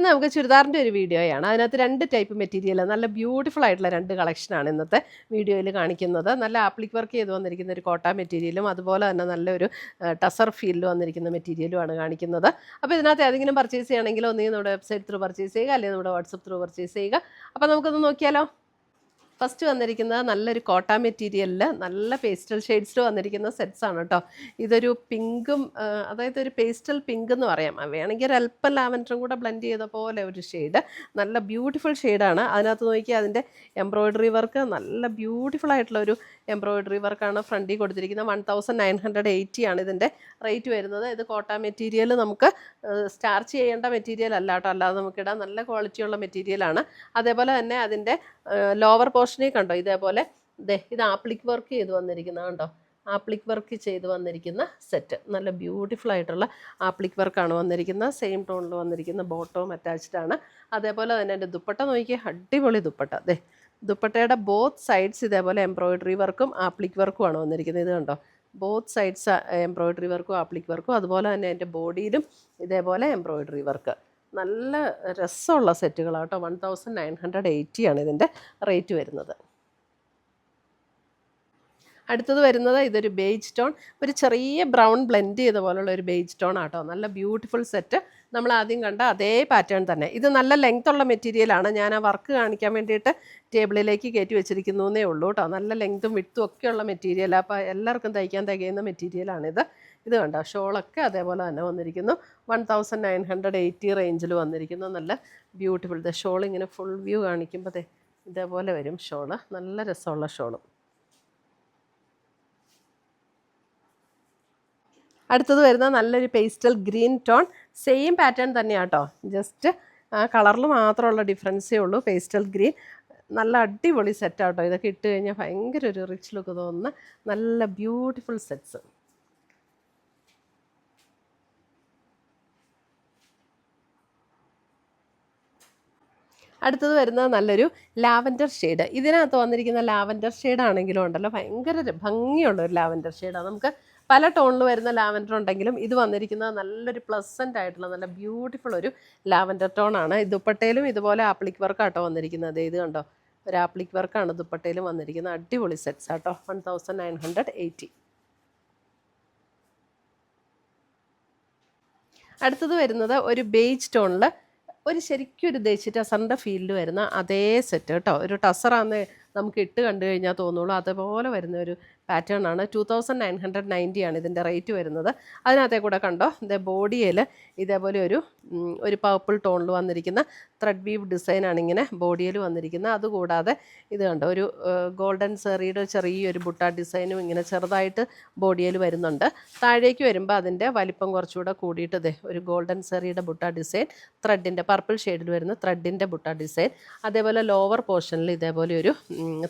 ഇന്ന് നമുക്ക് ചുരിദാറിൻ്റെ ഒരു വീഡിയോയാണ്. അതിനകത്ത് 2 ടൈപ്പ് മെറ്റീരിയൽ, നല്ല ബ്യൂട്ടിഫുൾ ആയിട്ടുള്ള 2 കളക്ഷനാണ് ഇന്നത്തെ വീഡിയോയിൽ കാണിക്കുന്നത്. നല്ല ആപ്ലിക് വർക്ക് ചെയ്ത് വന്നിരിക്കുന്ന ഒരു കോട്ട മെറ്റീരിയലും അതുപോലെ തന്നെ നല്ലൊരു ടസർ ഫീൽഡിൽ വന്നിരിക്കുന്ന മെറ്റീരിയലുമാണ് കാണിക്കുന്നത്. അപ്പോൾ ഇതിനകത്ത് ഏതെങ്കിലും പർച്ചേസ് ചെയ്യണമെങ്കിൽ ഒന്നുകിൽ നമ്മുടെ വെബ്സൈറ്റ് ത്രൂ പർച്ചേസ് ചെയ്യുക, അല്ലെങ്കിൽ നമ്മുടെ വാട്സപ്പ് ത്രൂ പർച്ചേസ് ചെയ്യുക. അപ്പോൾ നമുക്കൊന്ന് നോക്കിയാലോ. ഫസ്റ്റ് വന്നിരിക്കുന്നത് നല്ലൊരു കോട്ട മെറ്റീരിയലിൽ നല്ല പേസ്റ്റൽ ഷെയ്ഡ്സിൽ വന്നിരിക്കുന്ന സെറ്റ്സ് ആണ് കേട്ടോ. ഇതൊരു പിങ്കും, അതായത് ഒരു പേസ്റ്റൽ പിങ്ക് എന്ന് പറയാം, വേണമെങ്കിൽ ഒരു അല്പം ലാവൻഡറും കൂടെ ബ്ലെൻഡ് ചെയ്ത പോലെ ഒരു ഷെയ്ഡ്. നല്ല ബ്യൂട്ടിഫുൾ ഷെയ്ഡാണ്. അതിനകത്ത് നോക്കി അതിൻ്റെ എംബ്രോയ്ഡറി വർക്ക്, നല്ല ബ്യൂട്ടിഫുൾ ആയിട്ടുള്ള ഒരു എംബ്രോയ്ഡറി വർക്കാണ് ഫ്രണ്ടിൽ കൊടുത്തിരിക്കുന്നത്. 1980 ആണ് ഇതിൻ്റെ റേറ്റ് വരുന്നത്. ഇത് കോട്ട മെറ്റീരിയൽ നമുക്ക് സ്റ്റാർച്ച് ചെയ്യേണ്ട മെറ്റീരിയൽ അല്ല കേട്ടോ, അല്ലാതെ നമുക്കിടാൻ നല്ല ക്വാളിറ്റിയുള്ള മെറ്റീരിയലാണ്. അതേപോലെ തന്നെ അതിൻ്റെ ലോവർ പോർഷനിൽ കണ്ടോ, ഇതേപോലെ ഇത് ആപ്ലിക് വർക്ക് ചെയ്ത് വന്നിരിക്കുന്ന കണ്ടോ, ആപ്ലിക് വർക്ക് ചെയ്ത് വന്നിരിക്കുന്ന സെറ്റ്. നല്ല ബ്യൂട്ടിഫുൾ ആയിട്ടുള്ള ആപ്ലിക് വർക്കാണ് വന്നിരിക്കുന്നത്. സെയിം ടോണിൽ വന്നിരിക്കുന്ന ബോട്ടവും അറ്റാച്ച്ഡ് ആണ്. അതേപോലെ തന്നെ എൻ്റെ ദുപ്പട്ട നോക്കി, അടിപൊളി ദുപ്പട്ട. ദുപ്പട്ടയുടെ ബോത്ത് സൈഡ്സ് ഇതേപോലെ എംബ്രോയ്ഡറി വർക്കും ആപ്ലിക് വർക്കുമാണ് വന്നിരിക്കുന്നത്. ഇത് കണ്ടോ, ബോത്ത് സൈഡ്സ് എംബ്രോയ്ഡറി വർക്കും ആപ്ലിക് വർക്കും. അതുപോലെ തന്നെ എൻ്റെ ബോഡിയിലും ഇതേപോലെ എംബ്രോയ്ഡറി വർക്ക്. നല്ല രസമുള്ള സെറ്റുകളാണ് കേട്ടോ. 1980 ആണ് ഇതിൻ്റെ റേറ്റ് വരുന്നത്. അടുത്തത് വരുന്നത് ഇതൊരു ബേജ് ടോൺ, ഒരു ചെറിയ ബ്രൗൺ ബ്ലെൻഡ് ചെയ്ത പോലുള്ള ഒരു ബേജ് ടോൺ ആട്ടോ. നല്ല ബ്യൂട്ടിഫുൾ സെറ്റ്. നമ്മൾ ആദ്യം കണ്ട അതേ പാറ്റേൺ തന്നെ. ഇത് നല്ല ലെങ്ത് ഉള്ള മെറ്റീരിയലാണ്. ഞാൻ ആ വർക്ക് കാണിക്കാൻ വേണ്ടിയിട്ട് ടേബിളിലേക്ക് കയറ്റി വെച്ചിരിക്കുന്നേ ഉള്ളൂ കേട്ടോ. നല്ല ലെങ്ത്തും വിട്ടും ഒക്കെയുള്ള മെറ്റീരിയൽ, അപ്പോൾ എല്ലാവർക്കും തയ്ക്കാൻ തികയുന്ന മെറ്റീരിയലാണിത്. ഇത് കണ്ടോ, ഷോളൊക്കെ അതേപോലെ തന്നെ വന്നിരിക്കുന്നു. 1980 റേഞ്ചിൽ വന്നിരിക്കുന്നു. നല്ല ബ്യൂട്ടിഫുൾ. ഷോൾ ഇങ്ങനെ ഫുൾ വ്യൂ കാണിക്കുമ്പോൾ ഇതേപോലെ വരും ഷോള്. നല്ല രസമുള്ള ഷോളും. അടുത്തത് വരുന്ന നല്ലൊരു pastel green tone, same pattern തന്നെയാണ് കേട്ടോ. ജസ്റ്റ് ആ കളറിൽ മാത്രമുള്ള ഡിഫറൻസേ ഉള്ളൂ. പേസ്റ്റൽ ഗ്രീൻ നല്ല അടിപൊളി സെറ്റാട്ടോ. ഇതൊക്കെ ഇട്ട് കഴിഞ്ഞാൽ ഭയങ്കര ഒരു റിച്ച് ലുക്ക് തോന്നുന്ന നല്ല ബ്യൂട്ടിഫുൾ സെറ്റ്സ്. അടുത്തത് വരുന്നത് നല്ലൊരു ലാവൻഡർ ഷെയ്ഡ്. ഇതിനകത്ത് വന്നിരിക്കുന്ന ലാവൻഡർ ഷെയ്ഡാണെങ്കിലും ഉണ്ടല്ലോ, ഭയങ്കര ഭംഗിയുള്ള ഒരു ലാവൻഡർ ഷെയ്ഡാണ്. നമുക്ക് പല ടോണിൽ വരുന്ന ലാവൻഡർ ഉണ്ടെങ്കിലും ഇത് വന്നിരിക്കുന്നത് നല്ലൊരു പ്ലസൻ്റ് ആയിട്ടുള്ള നല്ല ബ്യൂട്ടിഫുൾ ഒരു ലാവൻഡർ ടോണാണ്. ദുപ്പട്ടയിലും ഇതുപോലെ ആപ്ലിക് വർക്കാട്ടോ വന്നിരിക്കുന്നത്. ഇത് കണ്ടോ, ഒരു ആപ്ലിക് വർക്കാണ് ദുപ്പട്ടയിലും വന്നിരിക്കുന്നത്. അടിപൊളി സെറ്റ്സ് ആട്ടോ. 1980. അടുത്തത് വരുന്നത് ഒരു ബേജ് ടോണിൽ ഒരു ശരിക്കും ഒരു ദേശി ടസറിൻ്റെ ഫീൽഡ് വരുന്ന അതേ സെറ്റ് കേട്ടോ. ഒരു ടസറാന്ന് നമുക്ക് ഇട്ട് കണ്ടു കഴിഞ്ഞാൽ തോന്നുള്ളൂ. അതുപോലെ വരുന്ന ഒരു പാറ്റേൺ ആണ്. 2990 ആണ് ഇതിൻ്റെ റേറ്റ് വരുന്നത്. അതിനകത്തെ കൂടെ കണ്ടോ, ബോഡിയിൽ ഇതേപോലെ ഒരു പർപ്പിൾ ടോണിൽ വന്നിരിക്കുന്ന ത്രെഡ് വീവ് ഡിസൈനാണ് ഇങ്ങനെ ബോഡിയിൽ വന്നിരിക്കുന്നത്. അതുകൂടാതെ ഇത് കണ്ടോ, ഒരു ഗോൾഡൻ സെറിയുടെ ചെറിയൊരു ബുട്ട ഡിസൈനും ഇങ്ങനെ ചെറുതായിട്ട് ബോഡിയിൽ വരുന്നുണ്ട്. താഴേക്ക് വരുമ്പോൾ അതിൻ്റെ വലിപ്പം കുറച്ചുകൂടെ കൂടിയിട്ട് ഒരു ഗോൾഡൻ സെറിയുടെ ബുട്ട ഡിസൈൻ, ത്രെഡിൻ്റെ പർപ്പിൾ ഷെയ്ഡിൽ വരുന്ന ത്രെഡിൻ്റെ ബുട്ട ഡിസൈൻ. അതേപോലെ ലോവർ പോർഷനിൽ ഇതേപോലെ ഒരു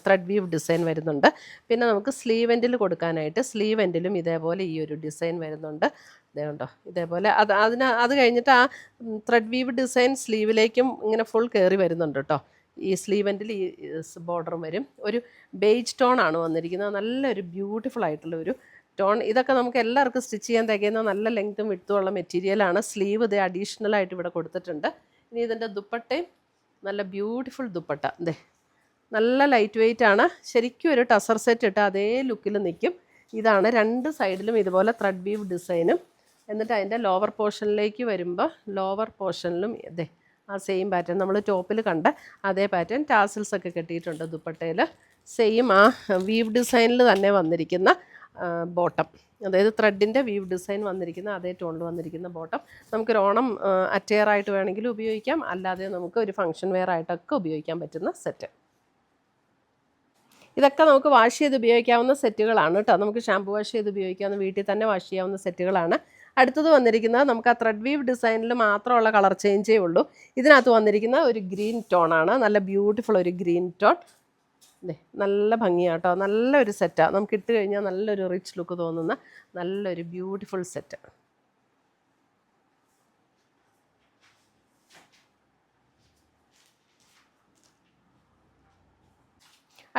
ത്രെഡ് വീവ് ഡിസൈൻ വരുന്നുണ്ട്. പിന്നെ നമുക്ക് സ്ലീവ് എൻഡിൽ കൊടുക്കാനായിട്ട് സ്ലീവ് എൻഡിലും ഇതേപോലെ ഈ ഒരു ഡിസൈൻ വരുന്നുണ്ട്. ഇതുണ്ടോ, ഇതേപോലെ അത് കഴിഞ്ഞിട്ട് ആ ത്രെഡ് വീവ് ഡിസൈൻ സ്ലീവിലേക്കും ഇങ്ങനെ ഫുൾ കയറി വരുന്നുണ്ട് കേട്ടോ. ഈ സ്ലീവ് എൻഡിൽ ഈ ബോർഡറും വരും. ഒരു ബേജ് ടോൺ ആണ് വന്നിരിക്കുന്നത്. നല്ലൊരു ബ്യൂട്ടിഫുൾ ആയിട്ടുള്ള ഒരു ടോൺ. ഇതൊക്കെ നമുക്ക് എല്ലാവർക്കും സ്റ്റിച്ച് ചെയ്യാൻ തികയുന്ന നല്ല ലെങ്ത്തും വിട്ടും ഉള്ള മെറ്റീരിയലാണ്. സ്ലീവ് അഡീഷണൽ ആയിട്ട് ഇവിടെ കൊടുത്തിട്ടുണ്ട്. ഇനി ഇതിൻ്റെ ദുപ്പട്ടയും നല്ല ബ്യൂട്ടിഫുൾ ദുപ്പട്ട. നല്ല ലൈറ്റ് വെയ്റ്റ് ആണ്. ശരിക്കും ഒരു ടസർ സെറ്റ് ഇട്ട് അതേ ലുക്കിൽ നിൽക്കും. ഇതാണ് രണ്ട് സൈഡിലും ഇതുപോലെ ത്രെഡ് വീവ് ഡിസൈനും. എന്നിട്ട് അതിൻ്റെ ലോവർ പോർഷനിലേക്ക് വരുമ്പോൾ ലോവർ പോർഷനിലും ആ സെയിം പാറ്റേൺ നമ്മൾ ടോപ്പിൽ കണ്ട അതേ പാറ്റേൺ ടാസിൽസ് ഒക്കെ കെട്ടിയിട്ടുണ്ട് ദുപ്പട്ടയിൽ. സെയിം ആ വീവ് ഡിസൈനിൽ തന്നെ വന്നിരിക്കുന്ന ബോട്ടം, അതായത് ത്രെഡിൻ്റെ വീവ് ഡിസൈൻ വന്നിരിക്കുന്ന അതേ ടോണിൽ വന്നിരിക്കുന്ന ബോട്ടം. നമുക്കൊരു ഓണം അറ്റയറായിട്ട് വേണമെങ്കിലും ഉപയോഗിക്കാം, അല്ലാതെ നമുക്ക് ഒരു ഫംഗ്ഷൻ വെയർ ആയിട്ടൊക്കെ ഉപയോഗിക്കാൻ പറ്റുന്ന സെറ്റ്. ഇതൊക്കെ നമുക്ക് വാഷ് ചെയ്ത് ഉപയോഗിക്കാവുന്ന സെറ്റുകളാണ് കേട്ടോ. നമുക്ക് ഷാമ്പു വാഷ് ചെയ്ത് ഉപയോഗിക്കാവുന്ന, വീട്ടിൽ തന്നെ വാഷ് ചെയ്യാവുന്ന സെറ്റുകളാണ്. അടുത്തത് വന്നിരിക്കുന്നത് നമുക്ക് ആ ത്രെഡ് വീവ് ഡിസൈനിൽ മാത്രമുള്ള കളർ ചേഞ്ചേ ഉള്ളൂ. ഇതിനകത്ത് വന്നിരിക്കുന്ന ഒരു ഗ്രീൻ ടോണാണ്. നല്ല ബ്യൂട്ടിഫുൾ ഒരു ഗ്രീൻ ടോൺ. നല്ല ഭംഗിയാട്ടോ. നല്ലൊരു സെറ്റാണ്. നമുക്ക് ഇട്ട് കഴിഞ്ഞാൽ നല്ലൊരു റിച്ച് ലുക്ക് തോന്നുന്ന നല്ലൊരു ബ്യൂട്ടിഫുൾ സെറ്റ്.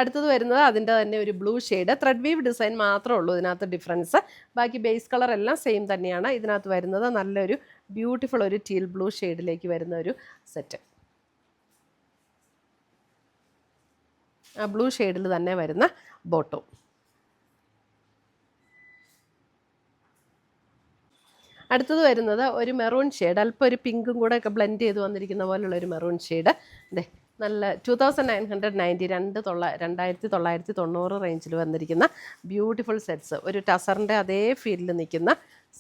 അടുത്തത് വരുന്നത് അതിൻ്റെ തന്നെ ഒരു blue shade, thread weave design മാത്രമേ ഉള്ളൂ ഇതിനകത്ത് ഡിഫറൻസ്. ബാക്കി ബേസ് കളർ എല്ലാം സെയിം തന്നെയാണ്. ഇതിനകത്ത് വരുന്നത് നല്ലൊരു ബ്യൂട്ടിഫുൾ ഒരു ടീൽ ബ്ലൂ ഷെയ്ഡിലേക്ക് വരുന്ന ഒരു സെറ്റ്. ആ ബ്ലൂ ഷെയ്ഡിൽ തന്നെ വരുന്ന ബോട്ടം. അടുത്തത് വരുന്നത് ഒരു മെറൂൺ ഷെയ്ഡ്, അല്പം ഒരു പിങ്കും കൂടെ ഒക്കെ ബ്ലെൻഡ് ചെയ്ത് വന്നിരിക്കുന്ന പോലുള്ള ഒരു മെറൂൺ ഷെയ്ഡ്. അതെ, നല്ല 2990 2990 റേഞ്ചിൽ വന്നിരിക്കുന്ന ബ്യൂട്ടിഫുൾ സെറ്റ്സ്. ഒരു ടസറിൻ്റെ അതേ ഫീൽഡിൽ നിൽക്കുന്ന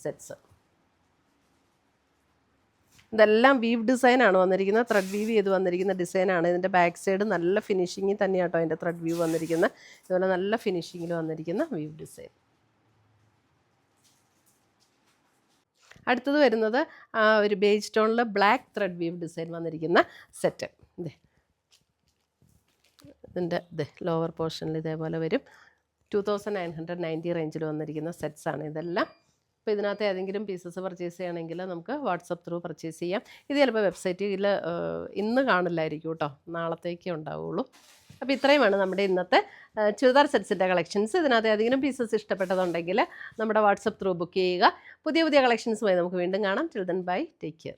സെറ്റ്സ്. ഇതെല്ലാം വീവ് ഡിസൈനാണ് വന്നിരിക്കുന്നത്, ത്രെഡ് വീവ് ചെയ്ത് വന്നിരിക്കുന്ന ഡിസൈനാണ്. ഇതിൻ്റെ ബാക്ക് സൈഡ് നല്ല ഫിനിഷിങ്ങിൽ തന്നെയാട്ടോ അതിൻ്റെ ത്രെഡ് വീവ് വന്നിരിക്കുന്നത്. ഇതുപോലെ നല്ല ഫിനിഷിങ്ങിൽ വന്നിരിക്കുന്ന വീവ് ഡിസൈൻ. അടുത്തത് വരുന്നത് ഒരു ബേജ് ടോണിൽ ബ്ലാക്ക് ത്രെഡ് വീവ് ഡിസൈൻ വന്നിരിക്കുന്ന സെറ്റ്. ഇതിൻ്റെ ലോവർ പോർഷനിൽ ഇതേപോലെ വരും. 2990 റേഞ്ചിൽ വന്നിരിക്കുന്ന സെറ്റ്സാണ് ഇതെല്ലാം. അപ്പോൾ ഇതിനകത്ത് ഏതെങ്കിലും പീസസ് പർച്ചേസ് ചെയ്യണമെങ്കിൽ നമുക്ക് വാട്സപ്പ് ത്രൂ പർച്ചേസ് ചെയ്യാം. ഇത് ചിലപ്പോൾ വെബ്സൈറ്റിൽ ഇന്ന് കാണില്ലായിരിക്കും കേട്ടോ, നാളത്തേക്കേ ഉണ്ടാവുള്ളൂ. അപ്പോൾ ഇത്രയുമാണ് നമ്മുടെ ഇന്നത്തെ ചുരിദാർ സെറ്റ്സിൻ്റെ കളക്ഷൻസ്. ഇതിനകത്ത് ഏതെങ്കിലും പീസസ് ഇഷ്ടപ്പെട്ടതുണ്ടെങ്കിൽ നമ്മുടെ വാട്സപ്പ് ത്രൂ ബുക്ക് ചെയ്യുക. പുതിയ പുതിയ കളക്ഷൻസുമായി നമുക്ക് വീണ്ടും കാണാം. Till then bye, take care.